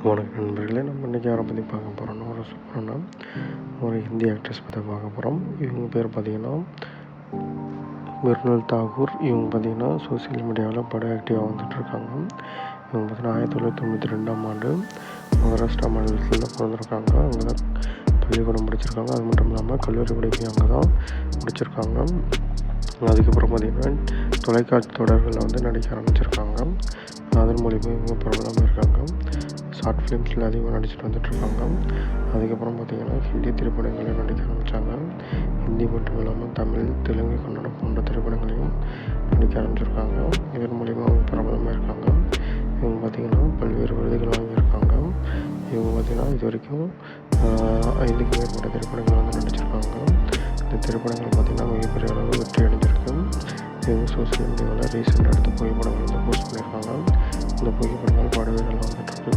வணக்கம் நண்பர்களே. நம்ம இன்றைக்கி யாரை பற்றி பார்க்க போகிறோம்னா ஒரு சூப்பரான ஒரு ஹிந்தி ஆக்ட்ரஸ் பற்றி பார்க்க போகிறோம். இவங்க பேர் பார்த்திங்கன்னா மிர்னுல் தாகூர். இவங்க பார்த்திங்கன்னா சோசியல் மீடியாவில் படம் ஆக்டிவாக வந்துட்டுருக்காங்க. இவங்க பார்த்திங்கன்னா 1992ஆம் ஆண்டு மகாராஷ்டிரா மாநிலத்தில் தான் பிறந்திருக்காங்க. அங்கே தான் பள்ளிக்கூடம் படிச்சிருக்காங்க. அது மட்டும் இல்லாமல் கல்லூரி படிப்பையும் அங்கே தான் முடிச்சிருக்காங்க. அதுக்கப்புறம் பார்த்திங்கன்னா தொலைக்காட்சி தொடர்களில் வந்து நடிக்க ஆரம்பிச்சிருக்காங்க. அதன் மூலிமா இவங்க பிரபலமாக இருக்காங்க. ஷார்ட் ஃபிலிம்ஸில் அதிகமாக நடிச்சுட்டு வந்துட்டுருக்காங்க. அதுக்கப்புறம் பார்த்திங்கன்னா ஹிந்தி திரைப்படங்களில் நடிக்க ஆரம்பித்தாங்க. ஹிந்தி மட்டும் இல்லாமல் தமிழ், தெலுங்கு, கன்னடம் போன்ற திரைப்படங்களையும் நடிக்க ஆரம்பிச்சிருக்காங்க. இதன் மூலிமா அவங்க பிரபலமாக இருக்காங்க. இவங்க பார்த்திங்கன்னா பல்வேறு விருதுகள் வாங்கியிருக்காங்க. இவங்க பார்த்திங்கன்னா இது வரைக்கும் 5க்கும் மேற்பட்ட திரைப்படங்கள் வந்து நடிச்சிருக்காங்க. இந்த திரைப்படங்கள் பார்த்திங்கன்னா மிகப்பெரிய அளவு வெற்றி அடைஞ்சிருக்கு. இவங்க சோசியல் மீடியாவில் ரீசெண்டாக எடுத்த புகைப்படங்கள் வந்து போஸ்ட் பண்ணியிருக்காங்க. இந்த புகைப்படங்கள் படவேர்கள் வந்துட்டுருக்கு.